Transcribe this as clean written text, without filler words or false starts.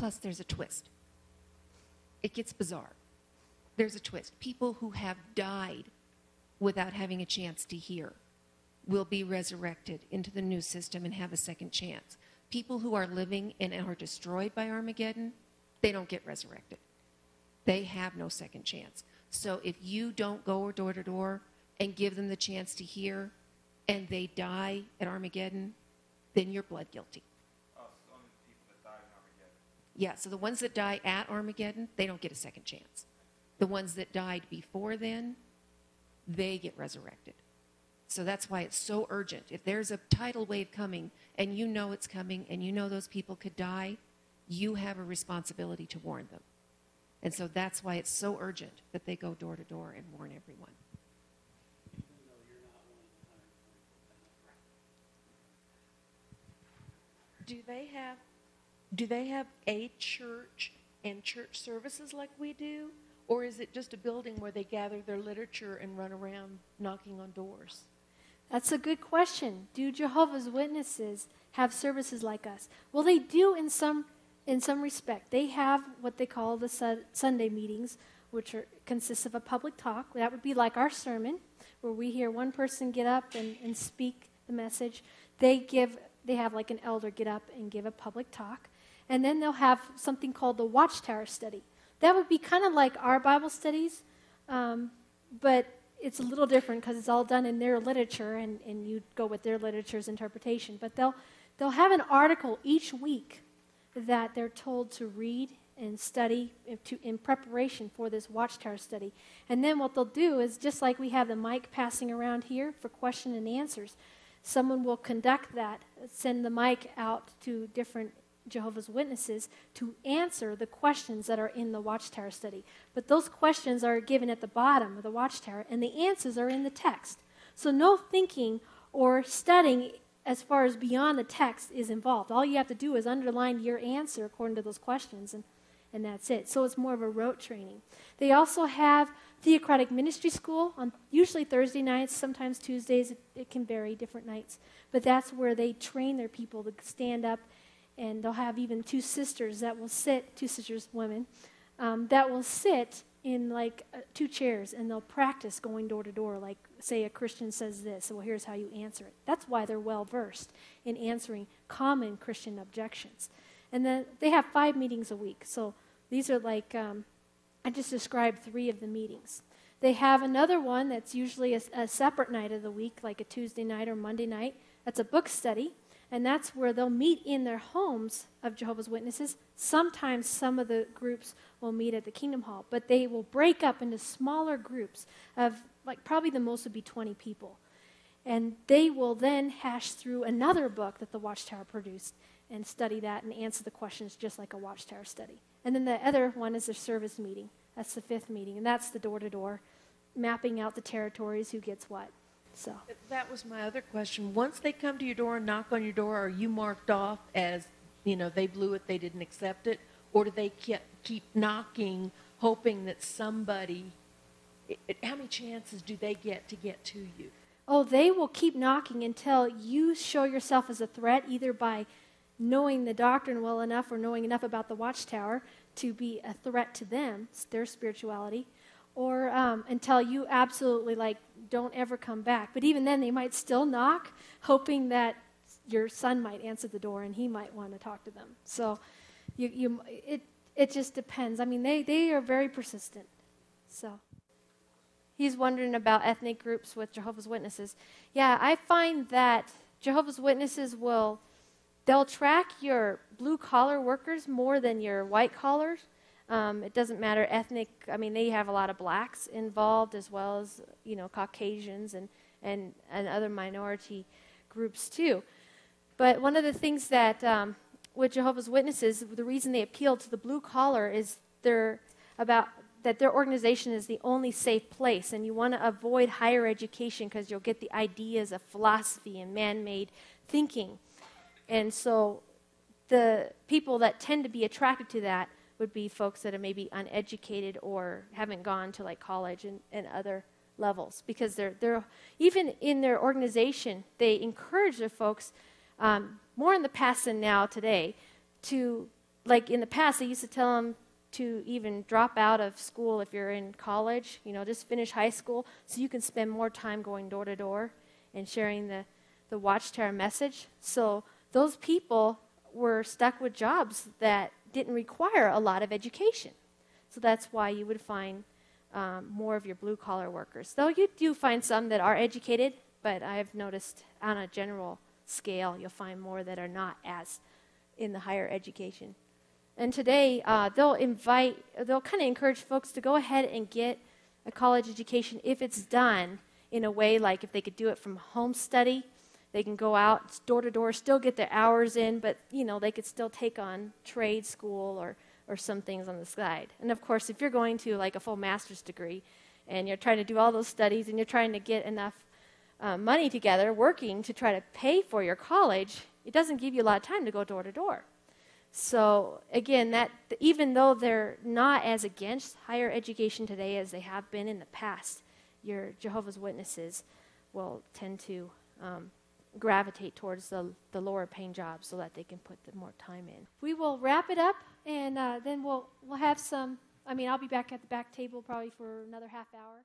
Plus, there's a twist. It gets bizarre. There's a twist. People who have died without having a chance to hear will be resurrected into the new system and have a second chance. People who are living and are destroyed by Armageddon, they don't get resurrected. They have no second chance. So if you don't go door to door and give them the chance to hear, and they die at Armageddon, then you're blood guilty. Oh, so only the people that died in Armageddon. Yeah, so the ones that die at Armageddon, they don't get a second chance. The ones that died before then, they get resurrected. So that's why it's so urgent. If there's a tidal wave coming, and you know it's coming, and you know those people could die, you have a responsibility to warn them. And so that's why it's so urgent that they go door to door and warn everyone. Do they have a church and church services like we do? Or is it just a building where they gather their literature and run around knocking on doors? That's a good question. Do Jehovah's Witnesses have services like us? Well, they do in some respect. They have what they call the Sunday meetings, which consists of a public talk. That would be like our sermon, where we hear one person get up and speak the message. They have like an elder get up and give a public talk. And then they'll have something called the Watchtower study. That would be kind of like our Bible studies, but it's a little different because it's all done in their literature, and you go with their literature's interpretation. But they'll have an article each week that they're told to read and study in preparation for this Watchtower study. And then what they'll do is, just like we have the mic passing around here for question and answers, someone will conduct that, send the mic out to different Jehovah's Witnesses to answer the questions that are in the Watchtower study. But those questions are given at the bottom of the Watchtower, and the answers are in the text. So no thinking or studying as far as beyond the text is involved. All you have to do is underline your answer according to those questions, and that's it. So it's more of a rote training. They also have Theocratic Ministry School on usually Thursday nights, sometimes Tuesdays. It can vary, different nights. But that's where they train their people to stand up, and they'll have even two sisters, women, that will sit in like two chairs, and they'll practice going door to door. Like, say a Christian says this, well, here's how you answer it. That's why they're well versed in answering common Christian objections. And then they have 5 meetings a week. So these are like, I just described 3 of the meetings. They have another one that's usually a separate night of the week, like a Tuesday night or Monday night. That's a book study. And that's where they'll meet in their homes of Jehovah's Witnesses. Sometimes some of the groups will meet at the Kingdom Hall, but they will break up into smaller groups of, like, probably the most would be 20 people. And they will then hash through another book that the Watchtower produced and study that and answer the questions just like a Watchtower study. And then the other one is their service meeting. That's the 5th meeting, and that's the door-to-door, mapping out the territories, who gets what. So that was my other question. Once they come to your door and knock on your door, are you marked off as, they blew it, they didn't accept it? Or do they keep knocking, hoping that somebody, how many chances do they get to you? Oh, they will keep knocking until you show yourself as a threat, either by knowing the doctrine well enough or knowing enough about the Watchtower to be a threat to them, their spirituality, or until you absolutely don't ever come back. But even then, they might still knock, hoping that your son might answer the door and he might want to talk to them. So it just depends. I mean, they are very persistent. So he's wondering about ethnic groups with Jehovah's Witnesses. Yeah, I find that Jehovah's Witnesses they'll track your blue-collar workers more than your white-collars. It doesn't matter ethnic. I mean, they have a lot of blacks involved as well as, Caucasians and other minority groups too. But one of the things that with Jehovah's Witnesses, the reason they appeal to the blue collar is their organization is the only safe place, and you want to avoid higher education because you'll get the ideas of philosophy and man-made thinking. And so the people that tend to be attracted to that would be folks that are maybe uneducated or haven't gone to college and other levels, because they're even in their organization, they encourage their folks more in the past than now today to like in the past, they used to tell them to even drop out of school if you're in college, just finish high school so you can spend more time going door to door and sharing the Watchtower message. So those people were stuck with jobs that didn't require a lot of education. So that's why you would find more of your blue-collar workers. Though you do find some that are educated, but I've noticed on a general scale, you'll find more that are not as in the higher education. And today, they'll kind of encourage folks to go ahead and get a college education if it's done in a way like if they could do it from home study. They can go out door to door, still get their hours in, but, they could still take on trade school or some things on the side. And, of course, if you're going to, like, a full master's degree and you're trying to do all those studies and you're trying to get enough money together, working to try to pay for your college, it doesn't give you a lot of time to go door to door. So, again, even though they're not as against higher education today as they have been in the past, your Jehovah's Witnesses will tend to gravitate towards the lower paying jobs so that they can put the more time in. We will wrap it up, and then we'll have some, I'll be back at the back table probably for another half hour.